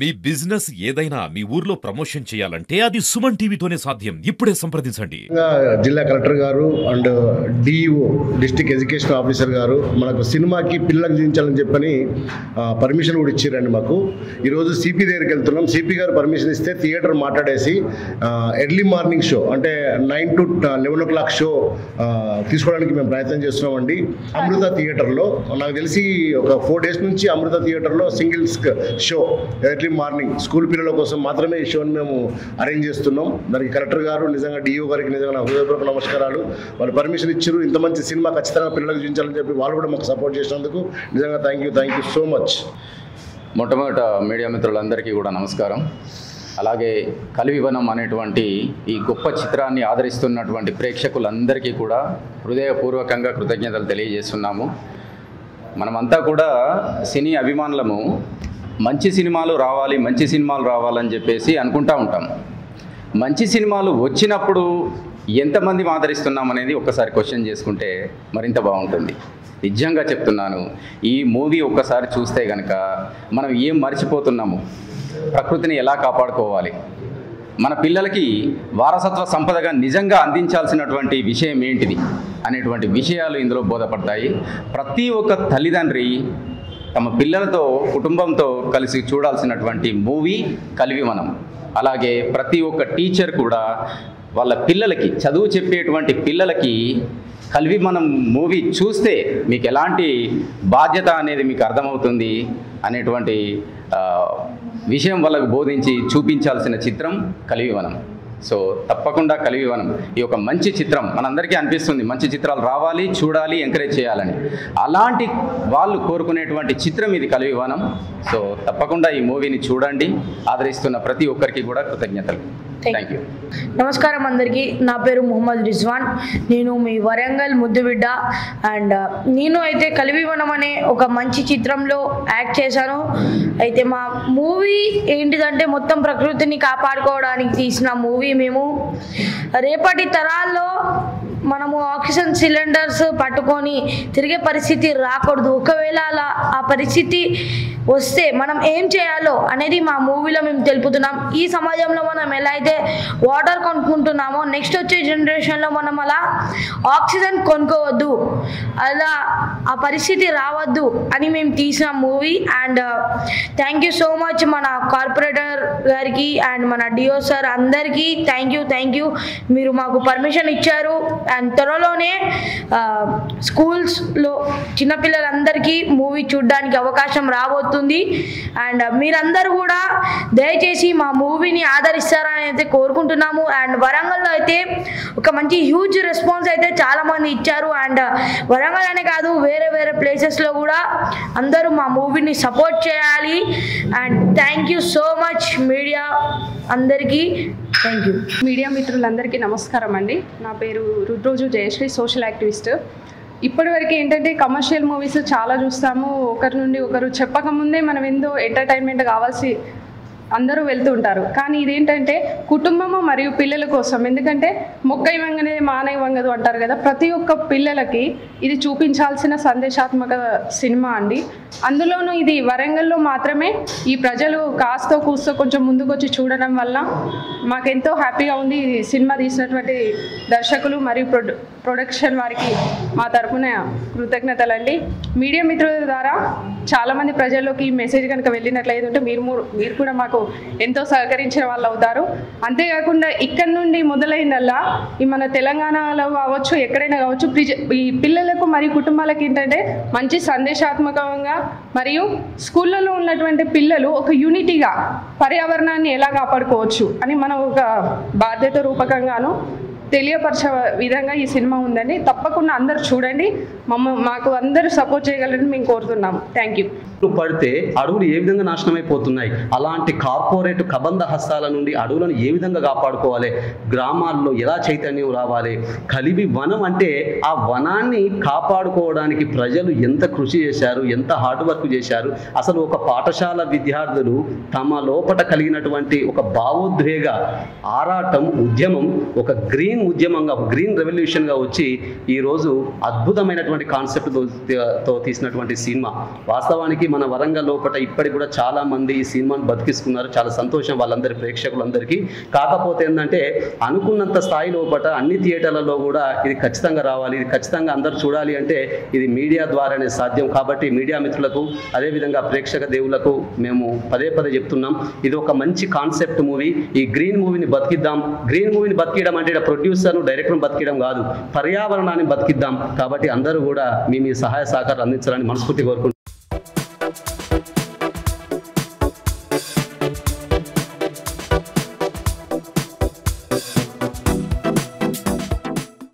మీ business ఏదైనా మీ ఊర్లో promotion చేయాలంటే అది సుమన్ టీవీతోనే సాధ్యం. ఇప్పుడే సంప్రదించండి. జిల్లా కలెక్టర్ గారు and DEO district education officer గారు మనకు సినిమాకి పిల్లలకు చూపించాలని చెప్పని పర్మిషన్ కూడా ఇచ్చారండి. మాకు ఈరోజు సిపి దగ్గరికి వెళ్తున్నాం. సిపి గారు పర్మిషన్ ఇస్తే థియేటర్ మాట్లాడేసి ఎర్లీ మార్నింగ్ షో అంటే 9 to 11 o'clock షో తీసుకోవడానికి మేము ప్రయత్నం చేస్తున్నామండి. అమృత థియేటర్లో నాకు తెలిసి ఒక 4 days నుంచి అమృత థియేటర్లో singles show early morning school పిల్లల కోసం మాత్రమే ఈ షోని మేము అరేంజ్ చేస్తున్నాం. దానికి కలెక్టర్ గారు నిజంగా డిఓ గారికి నిజంగా హృదయపూర్వక నమస్కారాలు. వాళ్ళు పర్మిషన్ ఇచ్చారు. ఇంత మంచి సినిమా ఖచ్చితంగా పిల్లలకు చూపించాలని చెప్పి వాళ్ళు కూడా మాకు సపోర్ట్ చేసినందుకు నిజంగా థ్యాంక్ యూ సో మచ్. మొట్టమొదట మీడియా మిత్రులందరికీ కూడా నమస్కారం. అలాగే కలివివనం అనేటువంటి ఈ గొప్ప చిత్రాన్ని ఆదరిస్తున్నటువంటి ప్రేక్షకులందరికీ కూడా హృదయపూర్వకంగా కృతజ్ఞతలు తెలియజేస్తున్నాము. మనమంతా కూడా సినీ అభిమానులము. మంచి సినిమాలు రావాలని చెప్పేసి అనుకుంటూ ఉంటాం. మంచి సినిమాలు వచ్చినప్పుడు ఎంతమంది ఆదరిస్తున్నాం అనేది ఒక్కసారి క్వశ్చన్ చేసుకుంటే మరింత బాగుంటుంది. నిజంగా చెప్తున్నాను, ఈ మూవీ ఒక్కసారి చూస్తే కనుక మనం ఏం మర్చిపోతున్నాము, ప్రకృతిని ఎలా కాపాడుకోవాలి, మన పిల్లలకి వారసత్వ సంపదగా నిజంగా అందించాల్సినటువంటి విషయం ఏంటిది అనేటువంటి విషయాలు ఇందులో బోధపడతాయి. ప్రతి ఒక్క తల్లిదండ్రి తమ పిల్లలతో కుటుంబంతో కలిసి చూడాల్సినటువంటి మూవీ కలివివనం. అలాగే ప్రతి ఒక్క టీచర్ కూడా వాళ్ళ పిల్లలకి చదువు చెప్పేటువంటి పిల్లలకి కలివివనం మూవీ చూస్తే మీకు ఎలాంటి బాధ్యత అనేది మీకు అర్థమవుతుంది అనేటువంటి విషయం వాళ్ళకు బోధించి చూపించాల్సిన చిత్రం కలివివనం. సో తప్పకుండా కలివివనం ఈ యొక్క మంచి చిత్రం మనందరికీ అనిపిస్తుంది, మంచి చిత్రాలు రావాలి, చూడాలి, ఎంకరేజ్ చేయాలని. అలాంటి వాళ్ళు కోరుకునేటువంటి చిత్రం ఇది కలివివనం. సో తప్పకుండా ఈ మూవీని చూడండి. ఆదరిస్తున్న ప్రతి ఒక్కరికి కూడా కృతజ్ఞతలు. Thank you. నమస్కారం అందరికీ. నా పేరు మొహమ్మద్ రిజ్వాన్. నేను మీ వరంగల్ ముద్దుబిడ్డ. అండ్ నేను అయితే కలివివనం అనే ఒక మంచి చిత్రంలో యాక్ట్ చేశాను. అయితే మా మూవీ ఏంటిదంటే మొత్తం ప్రకృతిని కాపాడుకోవడానికి తీసిన మూవీ. మేము రేపటి తరాల్లో మనము ఆక్సిజన్ సిలిండర్స్ పట్టుకొని తిరిగే పరిస్థితి రాకూడదు. ఒకవేళ అలా ఆ పరిస్థితి వస్తే మనం ఏం చేయాలో అనేది మా మూవీలో మేము తెలుపుతున్నాం. ఈ సమాజంలో మనం ఎలా అయితే వాటర్ కొనుక్కుంటున్నామో నెక్స్ట్ వచ్చే జనరేషన్లో మనం అలా ఆక్సిజన్ కొనుక్కోవద్దు, అలా ఆ పరిస్థితి రావద్దు అని మేము తీసిన movie. And thank you so much మన కార్పొరేటర్ గారికి అండ్ మన డిఓ సార్ అందరికీ థ్యాంక్ యూ. మీరు మాకు పర్మిషన్ ఇచ్చారు. అండ్ త్వరలోనే స్కూల్స్లో చిన్నపిల్లలందరికీ మూవీ చూడడానికి అవకాశం రాబోతుంది. అండ్ మీరందరూ కూడా దయచేసి మా మూవీని ఆదరిస్తారని అయితే కోరుకుంటున్నాము. అండ్ వరంగల్లో అయితే ఒక మంచి హ్యూజ్ రెస్పాన్స్ అయితే చాలామంది ఇచ్చారు. అండ్ వరంగల్ అనే కాదు, వేరే ప్లేసెస్లో కూడా అందరూ మా మూవీని సపోర్ట్ చేయాలి. And thank you so much media అందరికీ. Thank you. మీడియా మిత్రులందరికీ నమస్కారం అండి. నా పేరు రుద్రోజు జయశ్రీ, సోషల్ యాక్టివిస్ట్. ఇప్పటివరకు ఏంటంటే కమర్షియల్ మూవీస్ చాలా చూస్తాము. ఒకరి నుండి ఒకరు చెప్పకముందే మనం ఏందో ఎంటర్టైన్మెంట్ కావాల్సి అందరూ వెళ్తూ ఉంటారు. కానీ ఇదేంటంటే కుటుంబము మరియు పిల్లల కోసం. ఎందుకంటే మొక్క ఇవ్వంగానే మాన ఇవ్వంగదు అంటారు కదా, ప్రతి ఒక్క పిల్లలకి ఇది చూపించాల్సిన సందేశాత్మక సినిమా అండి. అందులోనూ ఇది వరంగల్లో మాత్రమే ఈ ప్రజలు కాస్తో కూస్తో కొంచెం ముందుకొచ్చి చూడడం వల్ల మాకెంతో హ్యాపీగా ఉంది. ఈ సినిమా తీసినటువంటి దర్శకులు మరియు ప్రొడక్షన్ వారికి మా తరఫున కృతజ్ఞతలండి. మీడియా మిత్రుల ద్వారా చాలామంది ప్రజల్లోకి ఈ మెసేజ్ కనుక వెళ్ళినట్లయితే ఉంటే మీరు కూడా మాకు ఎంతో సహకరించిన వాళ్ళు అవుతారు. అంతేకాకుండా ఇక్కడ నుండి మొదలైందల్లా ఈ మన తెలంగాణలో కావచ్చు, ఎక్కడైనా కావచ్చు, ఈ పిల్లలకు మరియు కుటుంబాలకు ఏంటంటే మంచి సందేశాత్మకంగా మరియు స్కూళ్ళలో ఉన్నటువంటి పిల్లలు ఒక యూనిటీగా పర్యావరణాన్ని ఎలా కాపాడుకోవచ్చు అని మనం ఒక బాధ్యత రూపకంగాను తెలియపరిచే విధంగా ఈ సినిమా ఉందండి. తప్పకుండా అందరూ చూడండి. మాకు అందరూ సపోర్ట్ చేయగలరని మేము కోరుతున్నాము. Thank you. పడితే అడవులు ఏ విధంగా నాశనం అయిపోతున్నాయి, అలాంటి కార్పొరేట్ కబంధ హస్తాల నుండి అడవులను ఏ విధంగా కాపాడుకోవాలి, గ్రామాల్లో ఎలా చైతన్యం రావాలి. కలివి వనం అంటే ఆ వనాన్ని కాపాడుకోవడానికి ప్రజలు ఎంత కృషి చేశారు, ఎంత హార్డ్ వర్క్ చేశారు. అసలు ఒక పాఠశాల విద్యార్థులు తమ లోపట కలిగినటువంటి ఒక భావోద్వేగ ఆరాటం, ఉద్యమం, ఒక గ్రీన్ గ్రీన్ ఉద్యమంగా, గ్రీన్ రెవల్యూషన్గా వచ్చి ఈరోజు అద్భుతమైనటువంటి కాన్సెప్ట్తో తీసినటువంటి సినిమా. వాస్తవానికి మన వరంగల్ లోపల ఇప్పటికి కూడా చాలా మంది ఈ సినిమాను బతికిస్తున్నారు. చాలా సంతోషం వాళ్ళందరి ప్రేక్షకులందరికీ. కాకపోతే ఏంటంటే అనుకున్నంత స్థాయి లోపల అన్ని థియేటర్లలో కూడా ఇది ఖచ్చితంగా రావాలి, ఇది ఖచ్చితంగా అందరూ చూడాలి అంటే ఇది మీడియా ద్వారానే సాధ్యం. కాబట్టి మీడియా మిత్రులకు అదేవిధంగా ప్రేక్షక దేవులకు మేము పదే పదే చెప్తున్నాం, ఇది ఒక మంచి కాన్సెప్ట్ మూవీ. ఈ గ్రీన్ మూవీని బతికిద్దాం. గ్రీన్ మూవీని బతికియడం అంటే ప్రొడ్యూసర్ను డైరెక్టర్ను బతికియడం కాదు, పర్యావరణాన్ని బతికిద్దాం. కాబట్టి అందరూ కూడా మీ సహాయ సహకారాలు అందించాలని మనస్ఫూర్తి కోరుకుంటున్నాం.